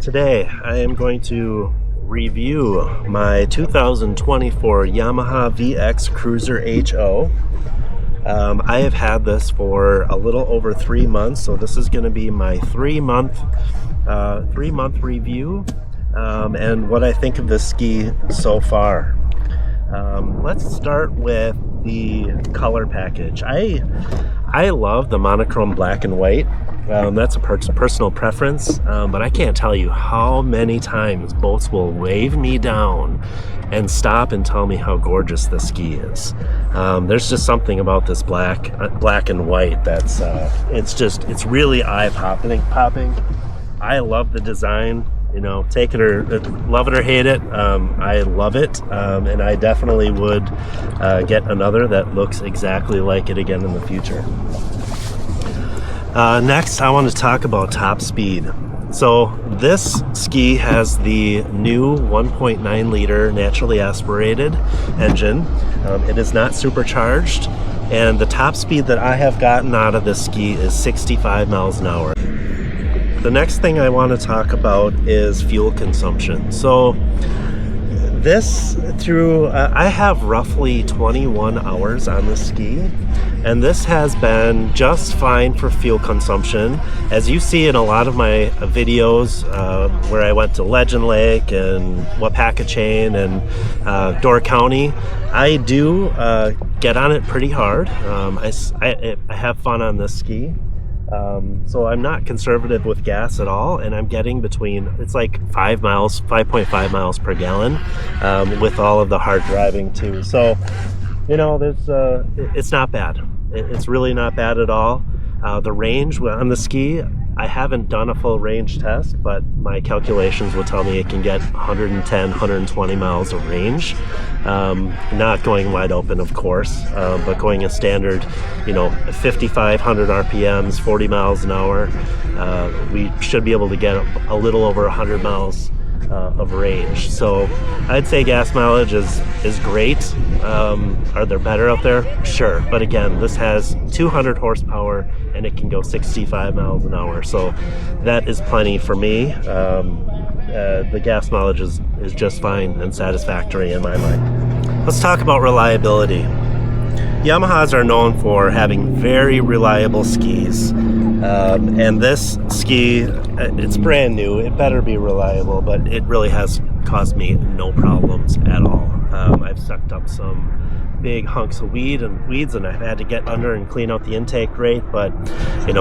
Today I am going to review my 2024 Yamaha VX Cruiser HO. I have had this for a little over 3 months, so this is going to be my three-month review and what I think of this ski so far. Let's start with the color package. I love the monochrome black and white. That's a personal preference, but I can't tell you how many times boats will wave me down and stop and tell me how gorgeous this ski is. There's just something about this black and white that's it's really eye-popping. I love the design. You know, take it or love it or hate it. I love it, and I definitely would get another that looks exactly like it again in the future. Next, I want to talk about top speed. So this ski has the new 1.9 liter naturally aspirated engine. It is not supercharged, and the top speed that I have gotten out of this ski is 65 miles an hour. The next thing I want to talk about is fuel consumption. So I have roughly 21 hours on the ski, and this has been just fine for fuel consumption. As you see in a lot of my videos where I went to Legend Lake and Wapaka Chain and Door County, I do get on it pretty hard. I have fun on this ski. So I'm not conservative with gas at all, and I'm getting it's like 5.5 miles per gallon with all of the hard driving too. So, you know, it's not bad. It's really not bad at all. The range on the ski, I haven't done a full range test, but my calculations will tell me it can get 110, 120 miles of range. Not going wide open, of course, but going a standard, 5,500 RPMs, 40 miles an hour. We should be able to get a little over 100 miles of range. So I'd say gas mileage is great. Are there better out there? Sure. But again, this has 200 horsepower and it can go 65 miles an hour. So that is plenty for me. The gas mileage is just fine and satisfactory in my mind. Let's talk about reliability. Yamahas are known for having very reliable skis. And this ski, it's brand new. It better be reliable, but it really has caused me no problems at all. I've sucked up some big hunks of weeds and I've had to get under and clean out the intake grate, but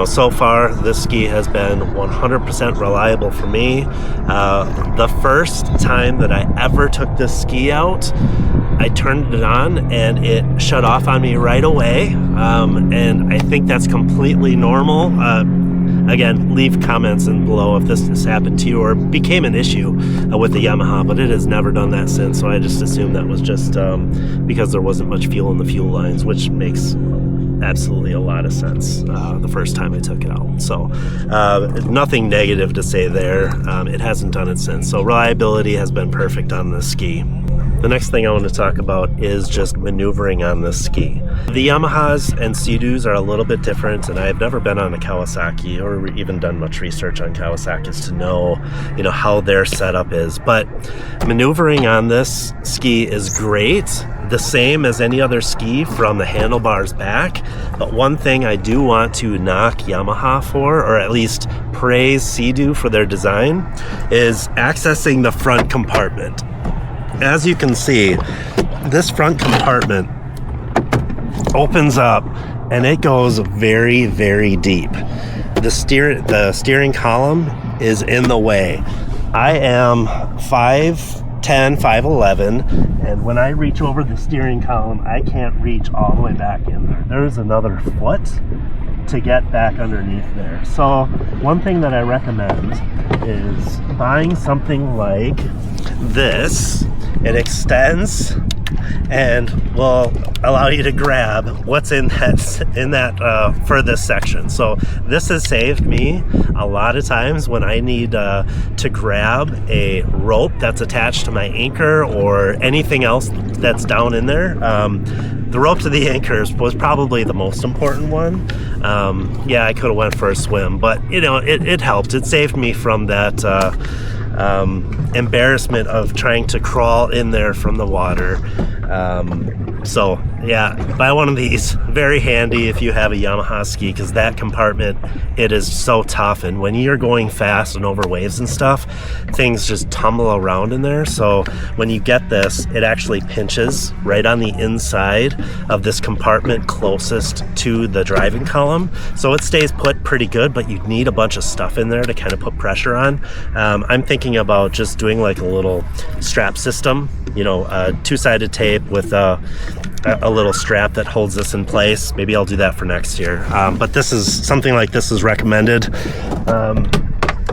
so far this ski has been 100% reliable for me. The first time that I ever took this ski out, I turned it on and it shut off on me right away, and I think that's completely normal. Again, leave comments in below if this has happened to you or became an issue with the Yamaha, but it has never done that since, so I just assumed that was just because there wasn't much fuel in the fuel lines, which makes absolutely a lot of sense the first time I took it out. So nothing negative to say there. It hasn't done it since, so reliability has been perfect on this ski. The next thing I want to talk about is just maneuvering on this ski. The Yamahas and Sea-Doos are a little bit different, and I've never been on a Kawasaki or even done much research on Kawasaki's to know, how their setup is. But maneuvering on this ski is great, the same as any other ski from the handlebars back. But one thing I do want to knock Yamaha for, or at least praise Sea-Doo for their design, is accessing the front compartment. As you can see, this front compartment opens up and it goes very, very deep. The steering column is in the way. I am 5'10", 5'11", and when I reach over the steering column, I can't reach all the way back in there. There's another foot to get back underneath there. So one thing that I recommend is buying something like this. It extends and will allow you to grab what's in that for this section. So this has saved me a lot of times when I need to grab a rope that's attached to my anchor or anything else that's down in there. The rope to the anchors was probably the most important one. Yeah, I could have went for a swim, but you know, it helped. It saved me from that embarrassment of trying to crawl in there from the water. So yeah, buy one of these. Very handy if you have a Yamaha ski, because that compartment, it is so tough, and when you're going fast and over waves and stuff, things just tumble around in there. So when you get this, it actually pinches right on the inside of this compartment closest to the driving column, so it stays put pretty good, but you need a bunch of stuff in there to kind of put pressure on. I'm thinking about just doing like a little strap system, you know, two-sided tape with a little strap that holds this in place. Maybe I'll do that for next year. But this is something like this is recommended.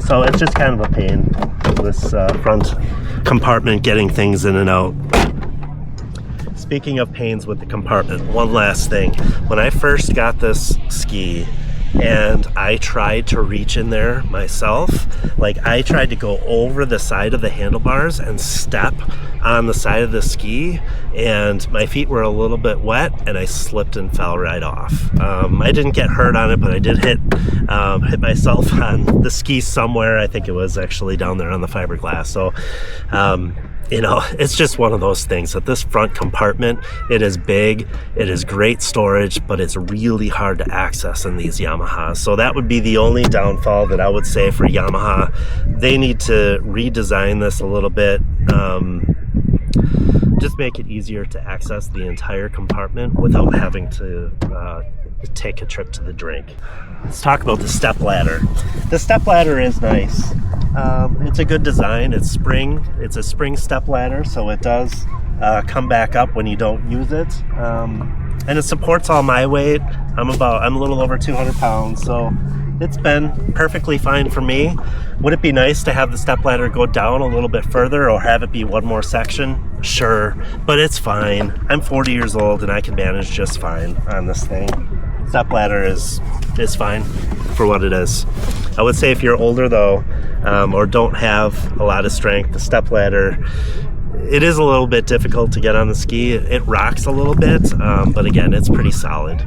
So it's just kind of a pain, this front compartment, getting things in and out. Speaking of pains with the compartment, one last thing. When I first got this ski and I tried to reach in there myself, like I tried to go over the side of the handlebars and step on the side of the ski, and my feet were a little bit wet and I slipped and fell right off. I didn't get hurt on it, but I did hit myself on the ski somewhere. I think it was actually down there on the fiberglass. So you know, it's just one of those things that this front compartment, it is big, it is great storage, but it's really hard to access in these Yamahas. So that would be the only downfall that I would say for Yamaha. They need to redesign this a little bit, just make it easier to access the entire compartment without having to take a trip to the drink. Let's talk about the step ladder. The step ladder is nice. It's a good design. It's a spring step ladder, so it does come back up when you don't use it, and it supports all my weight. I'm a little over 200 pounds, so it's been perfectly fine for me. Would it be nice to have the step ladder go down a little bit further or have it be one more section? Sure, but it's fine. I'm 40 years old and I can manage just fine on this thing. Step ladder is fine for what it is. I would say if you're older though, or don't have a lot of strength, the step ladder, it is a little bit difficult to get on the ski. It rocks a little bit, but again, it's pretty solid.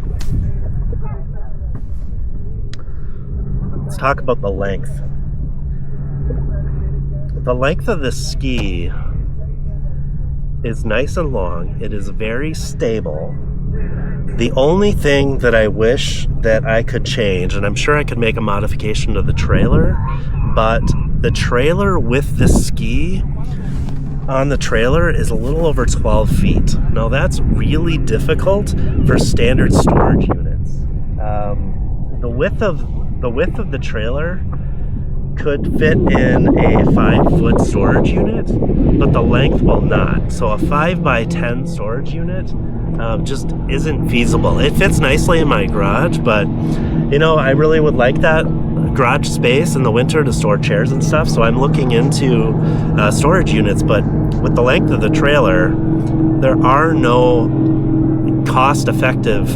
Let's talk about the length. The length of this ski is nice and long. It is very stable. The only thing that I wish that I could change, and I'm sure I could make a modification to the trailer, but the trailer with the ski on the trailer is a little over 12 feet. Now that's really difficult for standard storage units. The width of the trailer could fit in a 5-foot storage unit, but the length will not. So a 5x10 storage unit just isn't feasible. It fits nicely in my garage, but you know, I really would like that garage space in the winter to store chairs and stuff, so I'm looking into storage units. But with the length of the trailer, there are no cost-effective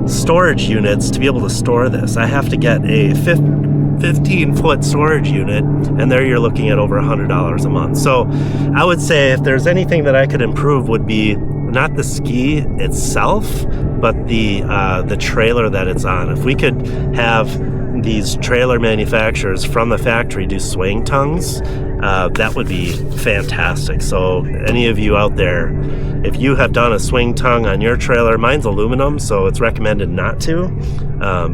storage units to be able to store this. I have to get a 15-foot storage unit, and there you're looking at over $100 a month. So I would say if there's anything that I could improve would be not the ski itself, but the trailer that it's on. If we could have these trailer manufacturers from the factory do swing tongues, that would be fantastic. So any of you out there, if you have done a swing tongue on your trailer, mine's aluminum, so it's recommended not to,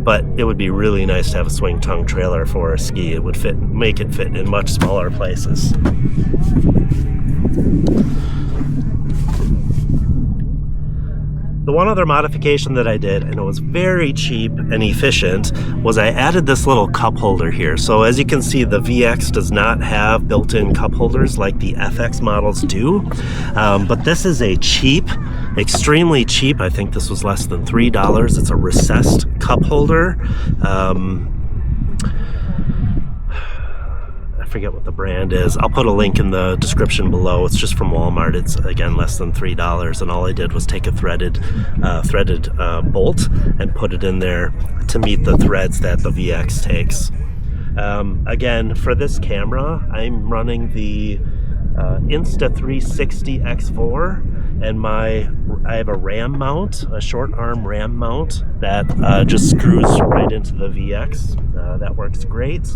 but it would be really nice to have a swing tongue trailer for a ski. It would make it fit in much smaller places. The one other modification that I did, and it was very cheap and efficient, was I added this little cup holder here. So as you can see, the VX does not have built-in cup holders like the FX models do, but this is a cheap, extremely cheap, I think this was less than $3. It's a recessed cup holder. I forget what the brand is. I'll put a link in the description below. It's just from Walmart. It's again less than $3, and all I did was take a threaded bolt and put it in there to meet the threads that the VX takes. Again, for this camera, I'm running the Insta360 X4, and I have a ram mount, a short arm ram mount that just screws right into the VX. That works great.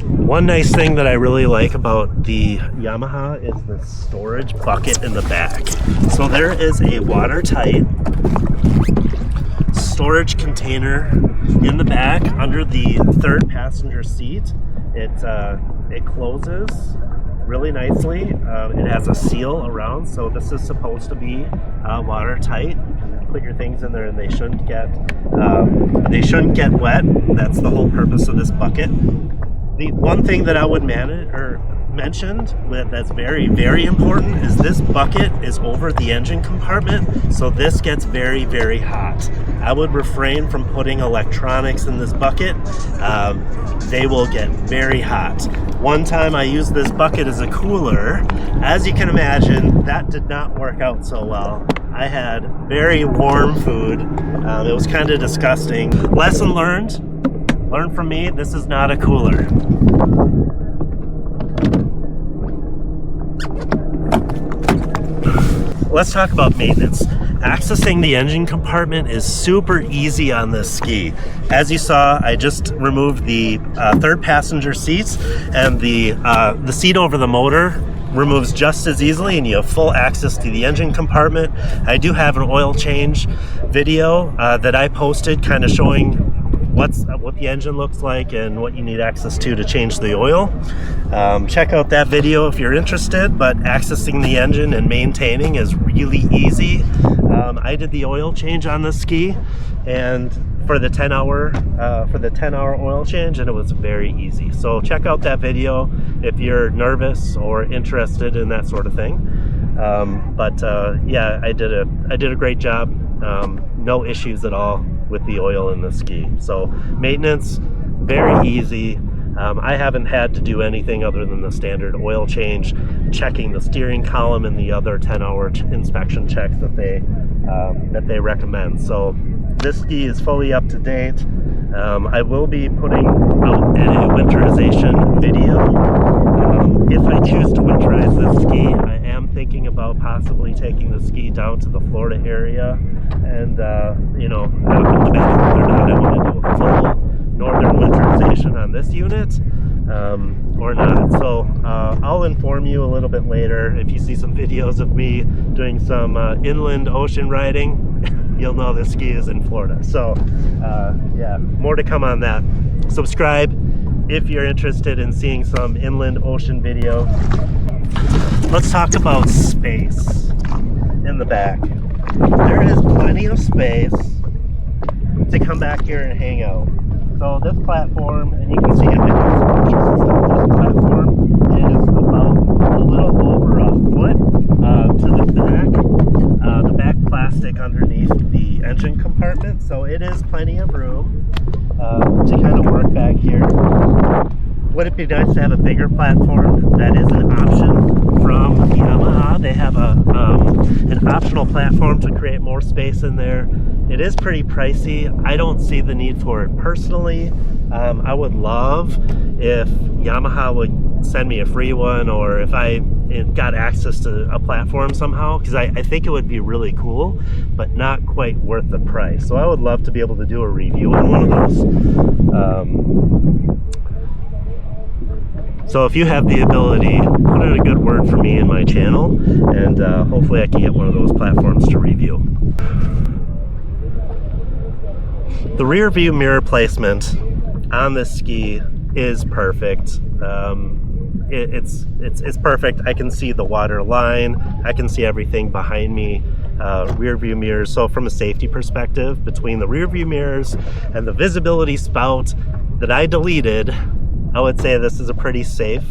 One nice thing that I really like about the Yamaha is the storage bucket in the back. So there is a watertight storage container in the back under the third passenger seat. It closes really nicely. It has a seal around, so this is supposed to be watertight. You can put your things in there and they shouldn't get wet. That's the whole purpose of this bucket. The one thing that I would mention that's very, very important is this bucket is over the engine compartment, so this gets very, very hot. I would refrain from putting electronics in this bucket. They will get very hot. One time I used this bucket as a cooler. As you can imagine, that did not work out so well. I had very warm food. It was kind of disgusting. Lesson learned. Learn from me, this is not a cooler. Let's talk about maintenance. Accessing the engine compartment is super easy on this ski. As you saw, I just removed the third passenger seats, and the seat over the motor removes just as easily, and you have full access to the engine compartment. I do have an oil change video that I posted kind of showing what the engine looks like and what you need access to change the oil. Check out that video if you're interested, but accessing the engine and maintaining is really easy. I did the oil change on this ski, and for the 10-hour oil change, and it was very easy. So check out that video if you're nervous or interested in that sort of thing. Yeah, I did a great job. No issues at all with the oil in the ski. So maintenance, very easy. I haven't had to do anything other than the standard oil change, checking the steering column and the other 10-hour inspection checks that they recommend. So this ski is fully up to date. I will be putting out a winterization video. If I choose to winterize this ski, I am thinking about possibly taking the ski down to the Florida area, and you know, depending whether or not I want to do a full northern winterization on this unit or not. So I'll inform you a little bit later. If you see some videos of me doing some inland ocean riding, you'll know this ski is in Florida. So yeah, more to come on that. Subscribe if you're interested in seeing some inland ocean video. Let's talk about space in the back. There is plenty of space to come back here and hang out. So this platform, and you can see it in the pictures and stuff, this platform is about a little over a foot to the back plastic underneath the engine compartment. So it is plenty of room to kind of work back here. Would it be nice to have a bigger platform? That is an option from Yamaha. They have an optional platform to create more space in there. It is pretty pricey. I don't see the need for it personally. I would love if Yamaha would send me a free one, or if I got access to a platform somehow, because I think it would be really cool, but not quite worth the price. So I would love to be able to do a review on one of those. So if you have the ability, put in a good word for me and my channel, and hopefully I can get one of those platforms to review. The rear view mirror placement on this ski is perfect. It's perfect. I can see the water line. I can see everything behind me. Rear view mirrors. So from a safety perspective, between the rear view mirrors and the visibility spout that I deleted, I would say this is a pretty safe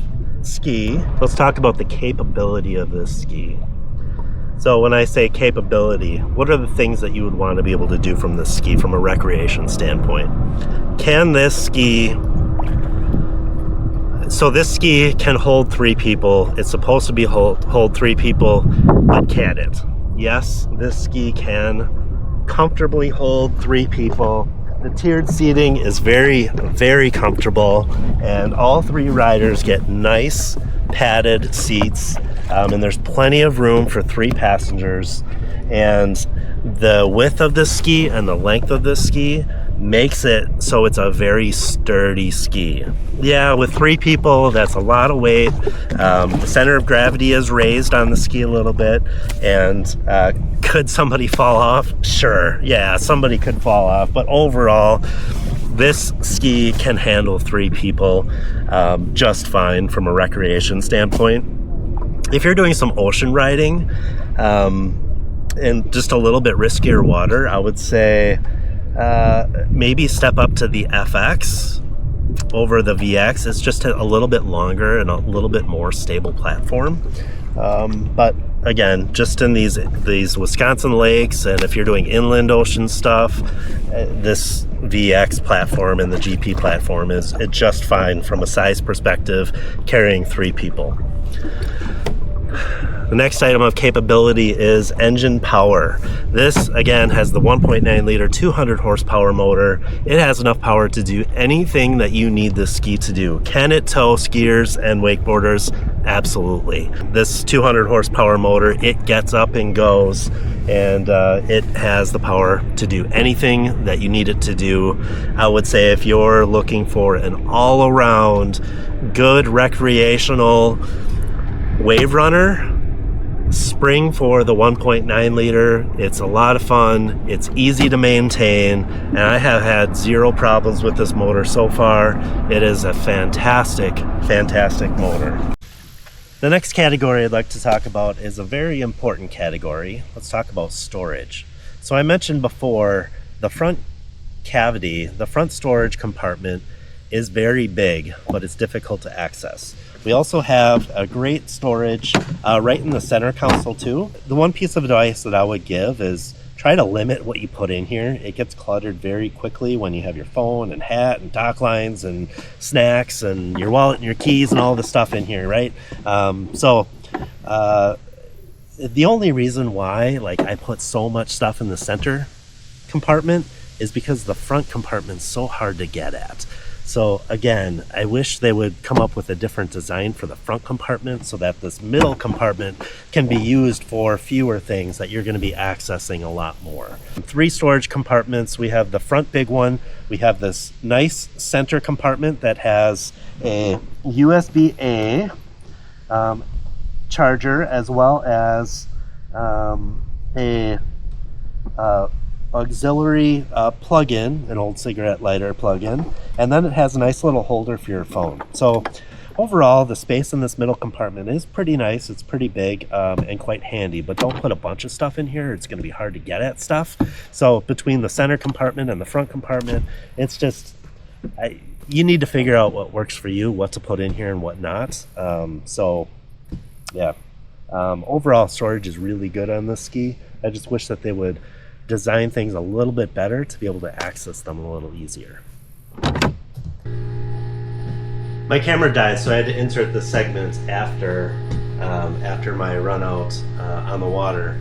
ski. Let's talk about the capability of this ski. So when I say capability, what are the things that you would want to be able to do from this ski from a recreation standpoint? Can this ski... So this ski can hold 3 people. It's supposed to be hold 3 people, but can it? Yes, this ski can comfortably hold 3 people. The tiered seating is very, very comfortable, and all 3 riders get nice padded seats, and there's plenty of room for 3 passengers. And the width of this ski and the length of this ski makes it so it's a very sturdy ski. Yeah, with 3 people, that's a lot of weight. The center of gravity is raised on the ski a little bit, and could somebody fall off? Sure, yeah, somebody could fall off, but overall, this ski can handle 3 people just fine from a recreation standpoint. If you're doing some ocean riding and just a little bit riskier water, I would say maybe step up to the FX over the VX. It's just a little bit longer and a little bit more stable platform. But again, just in these Wisconsin lakes, and if you're doing inland ocean stuff, this VX platform and the GP platform is just fine from a size perspective, carrying 3 people. The next item of capability is engine power. This, again, has the 1.9 liter 200 horsepower motor. It has enough power to do anything that you need this ski to do. Can it tow skiers and wakeboarders? Absolutely. This 200 horsepower motor, it gets up and goes, and it has the power to do anything that you need it to do. I would say if you're looking for an all-around good recreational wave runner, spring for the 1.9 liter. It's a lot of fun. It's easy to maintain, and I have had 0 problems with this motor so far. It is a fantastic, fantastic motor. The next category I'd like to talk about is a very important category. Let's talk about storage. So I mentioned before, the front cavity, the front storage compartment is very big, but it's difficult to access. We also have a great storage right in the center console too. The one piece of advice that I would give is try to limit what you put in here. It gets cluttered very quickly when you have your phone and hat and dock lines and snacks and your wallet and your keys and all the stuff in here, right? The only reason why I put so much stuff in the center compartment is because the front compartment's so hard to get at. So again, I wish they would come up with a different design for the front compartment so that this middle compartment can be used for fewer things that you're going to be accessing a lot more. 3 storage compartments. We have the front big one. We have this nice center compartment that has a USB-A charger, as well as a auxiliary plug-in, an old cigarette lighter plug-in, and then it has a nice little holder for your phone. So overall, the space in this middle compartment is pretty nice. It's pretty big and quite handy, but don't put a bunch of stuff in here. It's going to be hard to get at stuff. So between the center compartment and the front compartment, it's just you need to figure out what works for you, what to put in here and what not. Overall storage is really good on this ski. I just wish that they would design things a little bit better to be able to access them a little easier. My camera died, so I had to insert the segment after my run out on the water.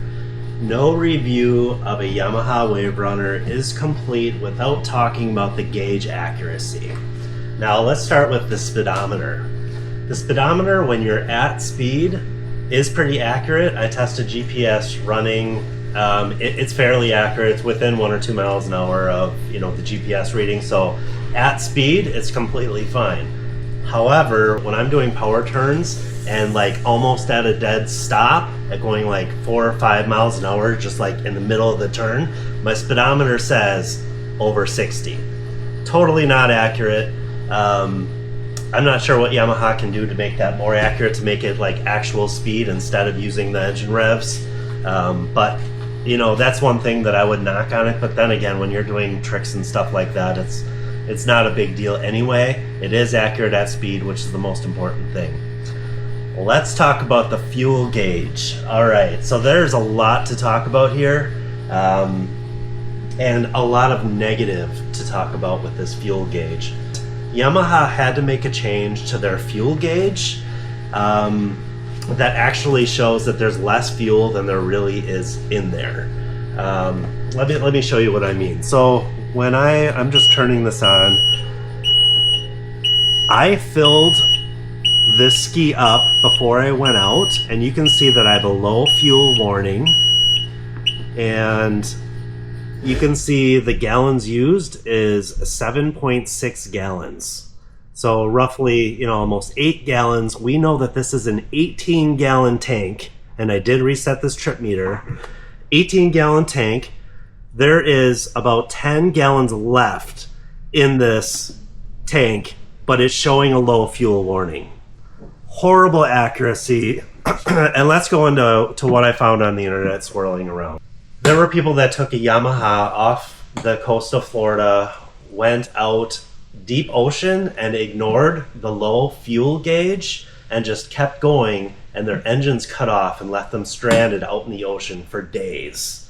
No review of a Yamaha Wave Runner is complete without talking about the gauge accuracy. Now let's start with the speedometer. The speedometer, when you're at speed, is pretty accurate. I tested GPS running. It's fairly accurate. It's within 1 or 2 miles an hour of the GPS reading. So at speed, it's completely fine. However, when I'm doing power turns and almost at a dead stop at going 4 or 5 miles an hour, just in the middle of the turn, my speedometer says over 60. Totally not accurate. I'm not sure what Yamaha can do to make that more accurate, to make it actual speed instead of using the engine revs. But that's one thing that I would knock on it. But then again, when you're doing tricks and stuff like that, it's not a big deal anyway. It is accurate at speed, which is the most important thing. Let's talk about the fuel gauge. All right, so there's a lot to talk about here, and a lot of negative to talk about with this fuel gauge. Yamaha had to make a change to their fuel gauge that actually shows that there's less fuel than there really is in there. Let me show you what I mean. So when I'm just turning this on, I filled this ski up before I went out, and you can see that I have a low fuel warning, and you can see the gallons used is 7.6 gallons. So roughly, almost 8 gallons. We know that this is an 18-gallon tank, and I did reset this trip meter. 18-gallon tank. There is about 10 gallons left in this tank, but it's showing a low fuel warning. Horrible accuracy. And let's go into what I found on the internet swirling around. There were people that took a Yamaha off the coast of Florida, went out deep ocean and ignored the low fuel gauge and just kept going, and their engines cut off and left them stranded out in the ocean for days.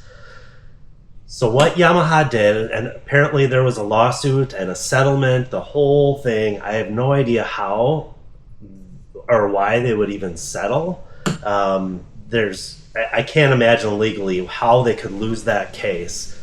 So what Yamaha did, and apparently there was a lawsuit and a settlement, the whole thing, I have no idea how or why they would even settle. I can't imagine legally how they could lose that case,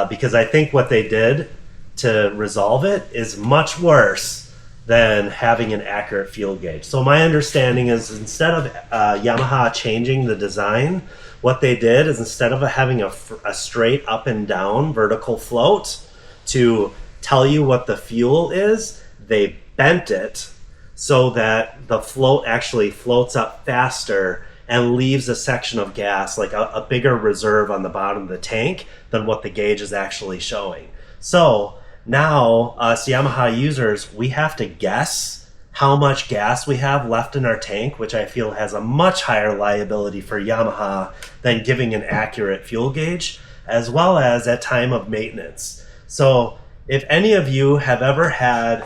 because I think what they did to resolve it is much worse than having an accurate fuel gauge. So my understanding is, instead of Yamaha changing the design, what they did is, instead of having a straight up and down vertical float to tell you what the fuel is, they bent it so that the float actually floats up faster and leaves a section of gas, like a bigger reserve on the bottom of the tank than what the gauge is actually showing. So now us Yamaha users, we have to guess how much gas we have left in our tank, which I feel has a much higher liability for Yamaha than giving an accurate fuel gauge, as well as at time of maintenance. So if any of you have ever had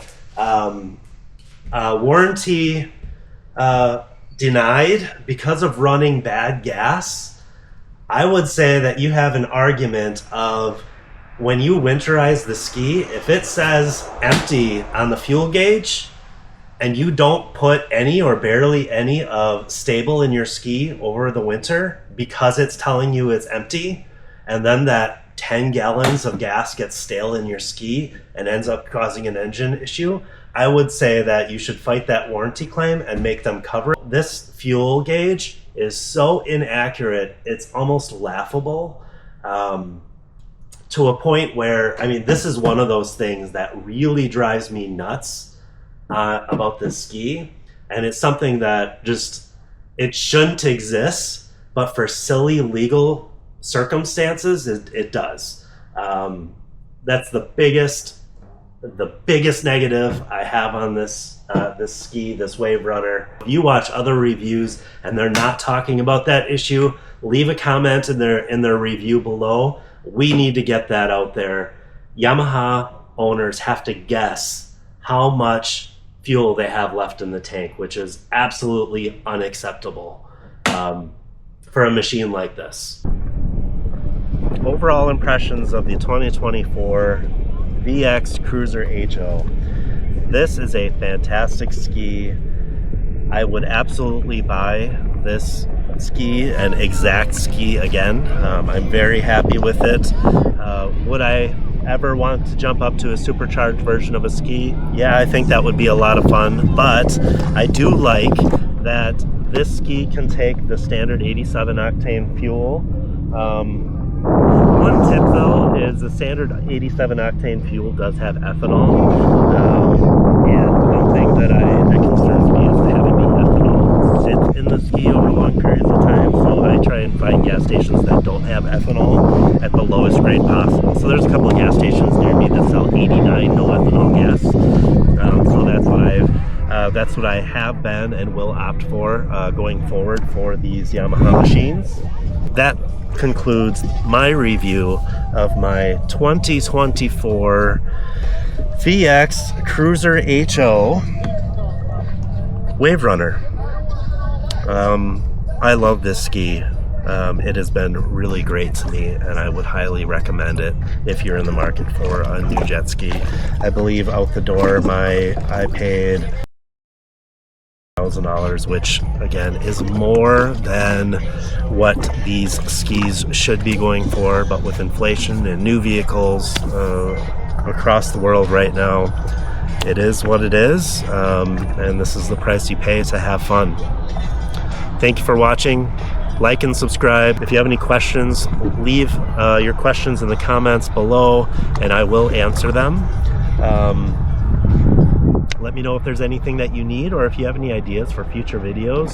warranty denied because of running bad gas, I would say that you have an argument of, when you winterize the ski, if it says empty on the fuel gauge and you don't put any or barely any of stable in your ski over the winter because it's telling you it's empty, and then that 10 gallons of gas gets stale in your ski and ends up causing an engine issue, I would say that you should fight that warranty claim and make them cover it. This fuel gauge is so inaccurate, it's almost laughable, to a point where, this is one of those things that really drives me nuts about this ski. And it's something that it shouldn't exist, but for silly legal circumstances, it does. That's the biggest negative I have on this ski, this Wave Runner. If you watch other reviews and they're not talking about that issue, leave a comment in their review below. We need to get that out there. Yamaha owners have to guess how much fuel they have left in the tank, which is absolutely unacceptable for a machine like this. Overall impressions of the 2024 VX Cruiser HO. This is a fantastic ski. I would absolutely buy this ski, an exact ski, again. I'm very happy with it. Would I ever want to jump up to a supercharged version of a ski? Yeah, I think that would be a lot of fun, but I do like that this ski can take the standard 87 octane fuel. One tip though is the standard 87 octane fuel does have ethanol, and one thing that concerns me is having the ethanol sit in the ski over long periods of time, so I try and find gas stations that don't have ethanol at the lowest grade possible. So there's a couple of gas stations near me that sell 89 no ethanol gas, so that's what I have been and will opt for going forward for these Yamaha machines. That concludes my review of my 2024 VX Cruiser HO Wave Runner. I love this ski. It has been really great to me, and I would highly recommend it if you're in the market for a new jet ski. I believe out the door I paid $1,000, which again is more than what these skis should be going for, but with inflation and new vehicles across the world right now, it is what it is, and this is the price you pay to have fun. Thank you for watching. Like and subscribe. If you have any questions, leave your questions in the comments below and I will answer them. Let me know if there's anything that you need or if you have any ideas for future videos.